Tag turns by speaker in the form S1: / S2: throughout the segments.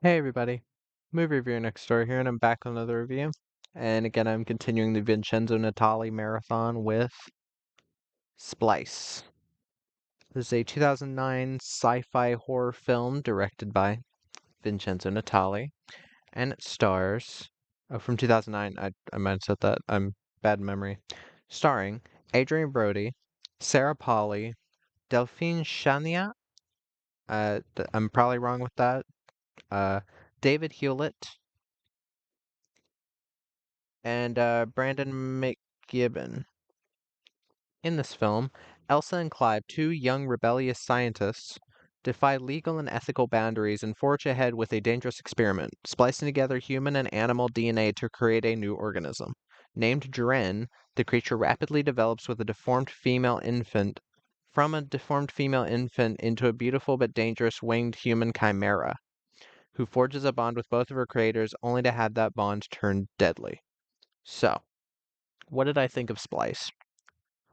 S1: Hey everybody, movie reviewer next door here, and I'm back on another review. And again, I'm continuing the Vincenzo Natali marathon with Splice. This is a 2009 sci-fi horror film directed by Vincenzo Natali, and it stars, oh, from 2009, I might have said that, I'm bad memory, starring Adrian Brody, Sarah Polley, Delphine Chania, I'm probably wrong with that, David Hewlett, and Brandon McGibbon. In this film, Elsa and Clive, two young rebellious scientists, defy legal and ethical boundaries and forge ahead with a dangerous experiment, splicing together human and animal DNA to create a new organism. Named Dren, the creature rapidly develops with a deformed female infant from a deformed female infant into a beautiful but dangerous winged human chimera, who forges a bond with both of her creators only to have that bond turn deadly. So, what did I think of Splice?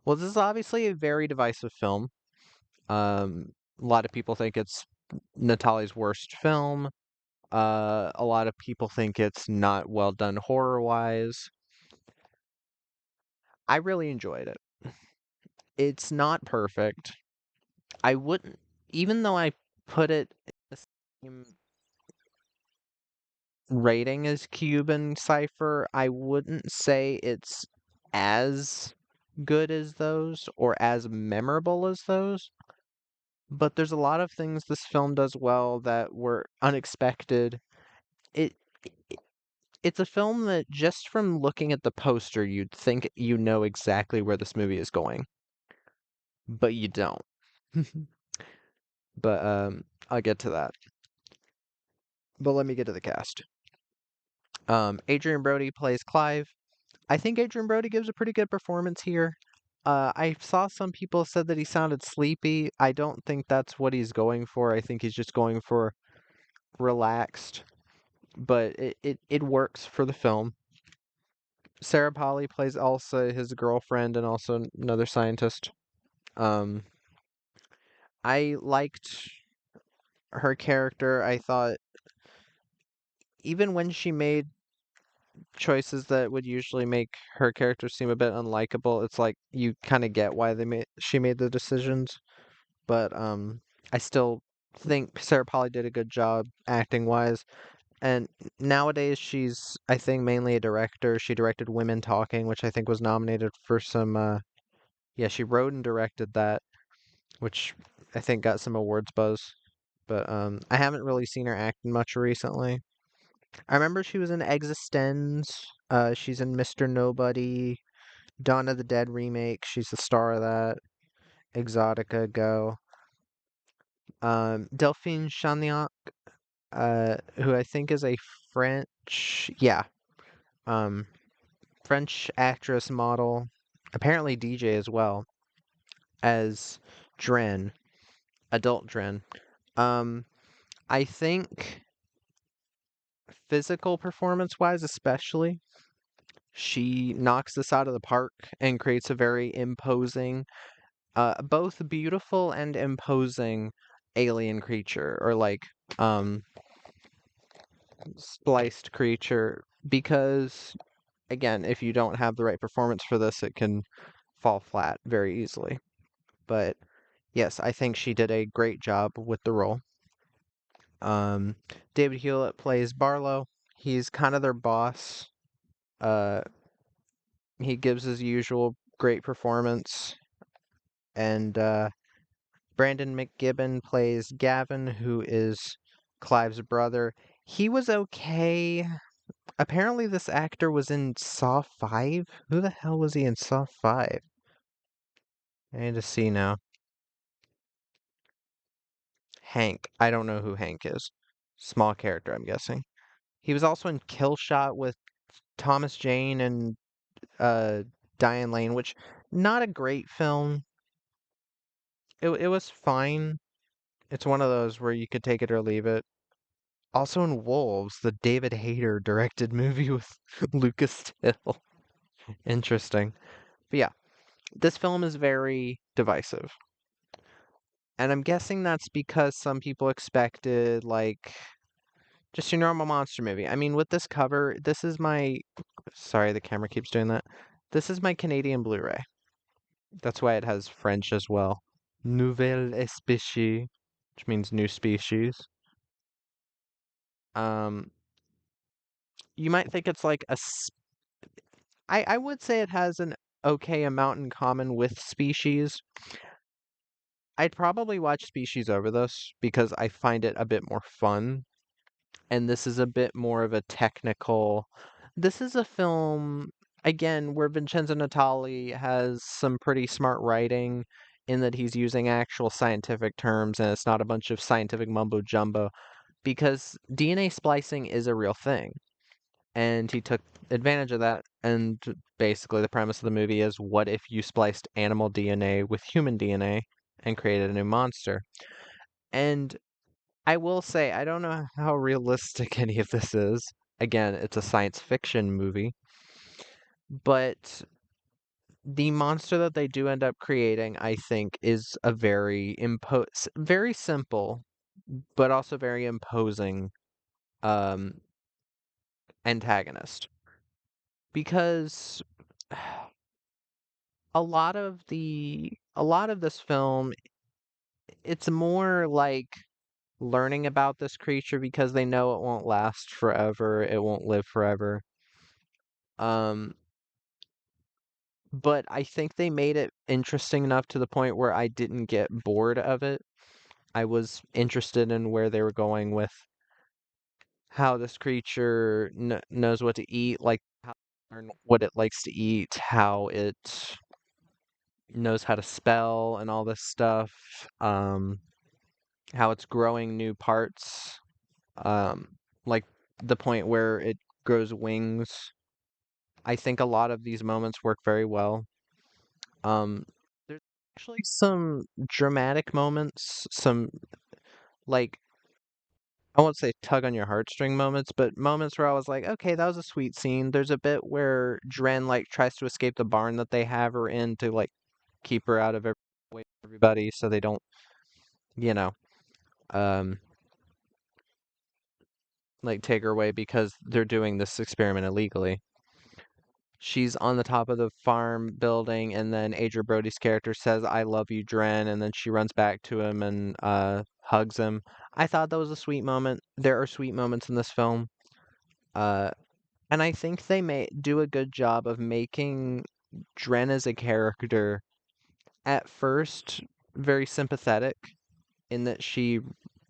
S1: Well, this is obviously a very divisive film. A lot of people think it's Natali's worst film. A lot of people think it's not well done horror-wise. I really enjoyed it. It's not perfect. I wouldn't, even though I put it in the same rating as Cuban Cypher, I wouldn't say it's as good as those or as memorable as those. But there's a lot of things this film does well that were unexpected. It, it it's a film that just from looking at the poster, you'd think you know exactly where this movie is going, but you don't. But I'll get to that. But let me get to the cast. Adrian Brody plays Clive. I think Adrian Brody gives a pretty good performance here. I saw some people said that he sounded sleepy. I don't think that's what he's going for. I think he's just going for relaxed, but it works for the film. Sarah Polley plays Elsa, his girlfriend, and also another scientist. Um, I liked her character. I thought even when she made choices that would usually make her character seem a bit unlikable, it's like you kind of get why she made the decisions. But I still think Sarah Polley did a good job acting wise. And nowadays she's, I think, mainly a director. She directed Women Talking, which I think was nominated for some yeah, she wrote and directed that, which I think got some awards buzz. But I haven't really seen her act much recently. I remember she was in Existenz. She's in Mr. Nobody, Dawn of the Dead remake. She's the star of that. Exotica, go. Delphine Chagnac, who I think is a French, yeah, um, French actress model, apparently DJ as well, as Dren, adult Dren. Um, I think physical performance wise, especially, she knocks this out of the park and creates a very imposing, both beautiful and imposing alien creature, or like, um, spliced creature. Because, again, if you don't have the right performance for this, it can fall flat very easily. But yes, I think she did a great job with the role. Um, David Hewlett plays Barlow. He's kind of their boss. Uh, he gives his usual great performance. And Brandon McGibbon plays Gavin, who is Clive's brother. He was okay. Apparently, this actor was in Saw 5. Who the hell was he in Saw 5? I need to see now. Hank. I don't know who Hank is. Small character, I'm guessing. He was also in Kill Shot with Thomas Jane and uh, Diane Lane, which not a great film. It was fine. It's one of those where you could take it or leave it. Also in Wolves, the David Hayter directed movie with Lucas Till. Interesting. But yeah, this film is very divisive. And I'm guessing that's because some people expected, like, Just your normal monster movie. I mean, with this cover, this is my. Sorry, the camera keeps doing that. This is my Canadian Blu-ray. That's why it has French as well. Nouvelle espèce, which means new species. Um, you might think it's like I would say it has an okay amount in common with Species. I'd probably watch Species over this because I find it a bit more fun, and this is a bit more of a technical. This is a film, again, where Vincenzo Natali has some pretty smart writing in that he's using actual scientific terms and it's not a bunch of scientific mumbo jumbo because DNA splicing is a real thing. And he took advantage of that. And basically, the premise of the movie is what if you spliced animal DNA with human DNA and created a new monster? And I will say, I don't know how realistic any of this is. Again, it's a science fiction movie, but the monster that they do end up creating, I think, is a very simple, but also very imposing um, antagonist. Because a lot of this film, it's more like learning about this creature because they know it won't last forever, it won't live forever. Um, but I think they made it interesting enough to the point where I didn't get bored of it. I was interested in where they were going with how this creature knows what to eat, like how learn what it likes to eat, how it knows how to spell and all this stuff. How it's growing new parts, um, like the point where it grows wings. I think a lot of these moments work very well. There's actually some dramatic moments, some like I won't say tug on your heartstring moments, but moments where I was like, okay, that was a sweet scene. There's a bit where Dren like tries to escape the barn that they have her in to like keep her out of everybody so they don't, you know, um, like take her away because they're doing this experiment illegally. She's on the top of the farm building, and then Adria Brody's character says, "I love you, Dren," and then she runs back to him and hugs him. I thought that was a sweet moment. There are sweet moments in this film, uh, and I think they may do a good job of making Dren as a character at first very sympathetic in that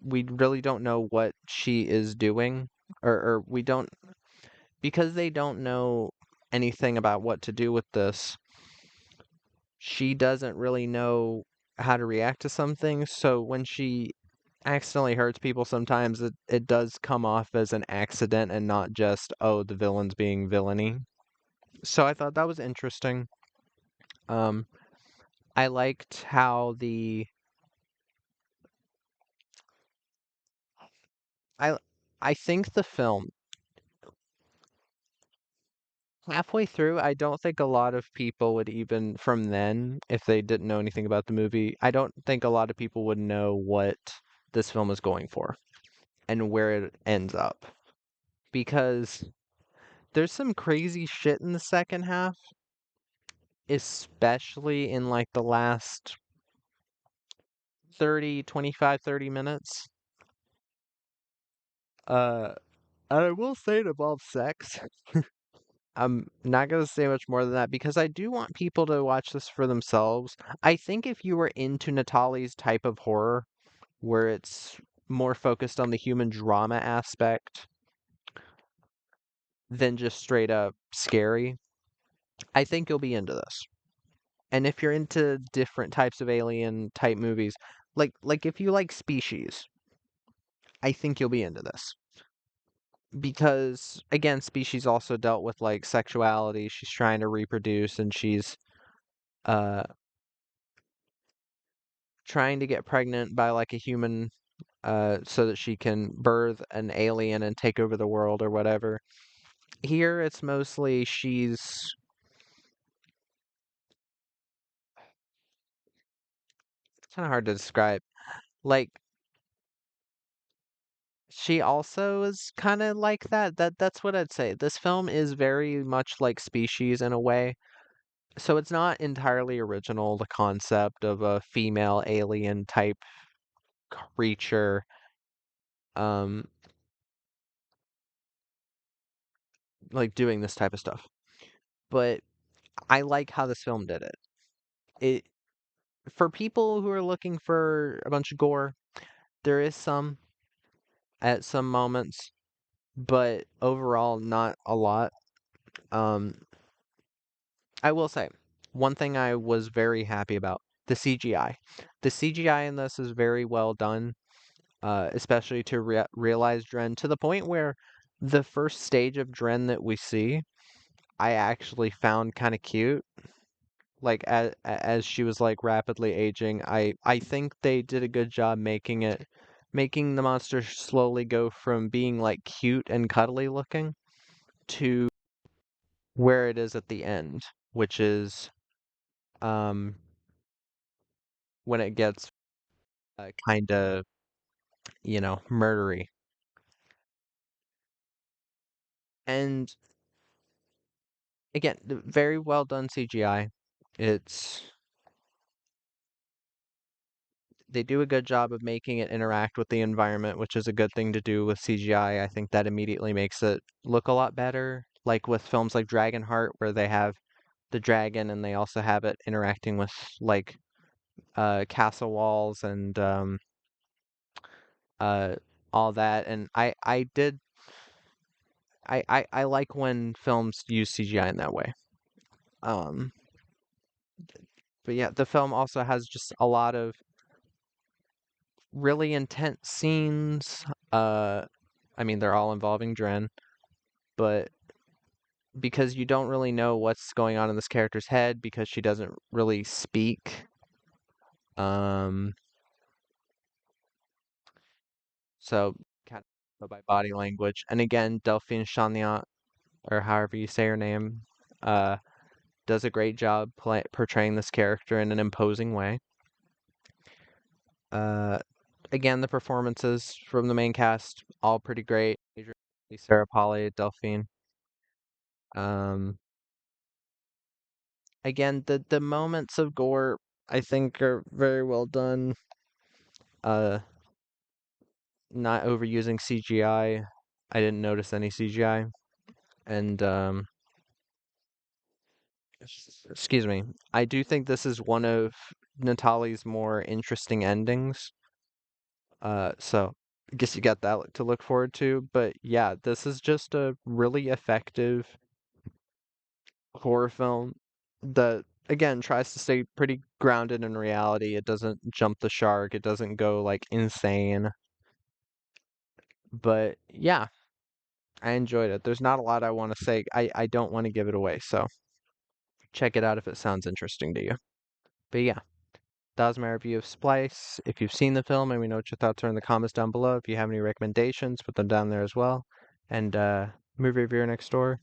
S1: we really don't know what she is doing, or we don't because they don't know anything about what to do with this. She doesn't really know how to react to some things. So when she accidentally hurts people, sometimes it does come off as an accident and not just, oh, the villain's being villainy. So I thought that was interesting. Um, I liked how I I think the film halfway through, I don't think a lot of people would even from then, if they didn't know anything about the movie, I don't think a lot of people would know what this film is going for and where it ends up. Because there's some crazy shit in the second half, especially in like the last 30 minutes. Uh, I will say it involves sex. I'm not gonna say much more than that because I do want people to watch this for themselves. I think if you were into Natali's type of horror, where it's more focused on the human drama aspect than just straight up scary, I think you'll be into this. And if you're into different types of alien type movies, like if you like Species, I think you'll be into this. Because again, Species also dealt with like sexuality. She's trying to reproduce and she's uh trying to get pregnant by like a human so that she can birth an alien and take over the world or whatever. Here it's mostly she's it's kind of hard to describe. Like she also is kind of like that. That's what I'd say. This film is very much like Species in a way. So it's not entirely original, the concept of a female alien type creature, um, like doing this type of stuff. But I like how this film did it. It for people who are looking for a bunch of gore, there is some at some moments, but overall not a lot. Um, I will say one thing I was very happy about, the CGI. The CGI in this is very well done, especially to realize Dren to the point where the first stage of Dren that we see, I actually found kind of cute. Like as she was like rapidly aging, I think they did a good job making the monster slowly go from being like cute and cuddly looking to where it is at the end, which is um when it gets kind of, murdery. And again, very well done CGI. It's they do a good job of making it interact with the environment, which is a good thing to do with CGI. I think that immediately makes it look a lot better. Like with films like Dragonheart, where they have the dragon and they also have it interacting with like castle walls and uh all that. And I like when films use CGI in that way. Um, but yeah, the film also has just a lot of really intense scenes. I mean, they're all involving Dren, but because you don't really know what's going on in this character's head because she doesn't really speak. Um, so kind of by body language. And again, Delphine Chaugnat, or however you say her name, uh, does a great job portraying this character in an imposing way. Uh, again, the performances from the main cast all pretty great. Sarah Polley, Delphine. Um, again, the moments of gore I think are very well done. Uh, not overusing CGI. I didn't notice any CGI, and excuse me. I do think this is one of Natalie's more interesting endings. So I guess you got that to look forward to. But yeah, this is just a really effective horror film that again tries to stay pretty grounded in reality. It doesn't jump the shark. It doesn't go like insane. But yeah, I enjoyed it. There's not a lot I want to say. I don't want to give it away, so check it out if it sounds interesting to you. But yeah, that was my review of Splice. If you've seen the film, let me know what your thoughts are in the comments down below. If you have any recommendations, put them down there as well. And movie reviewer next door.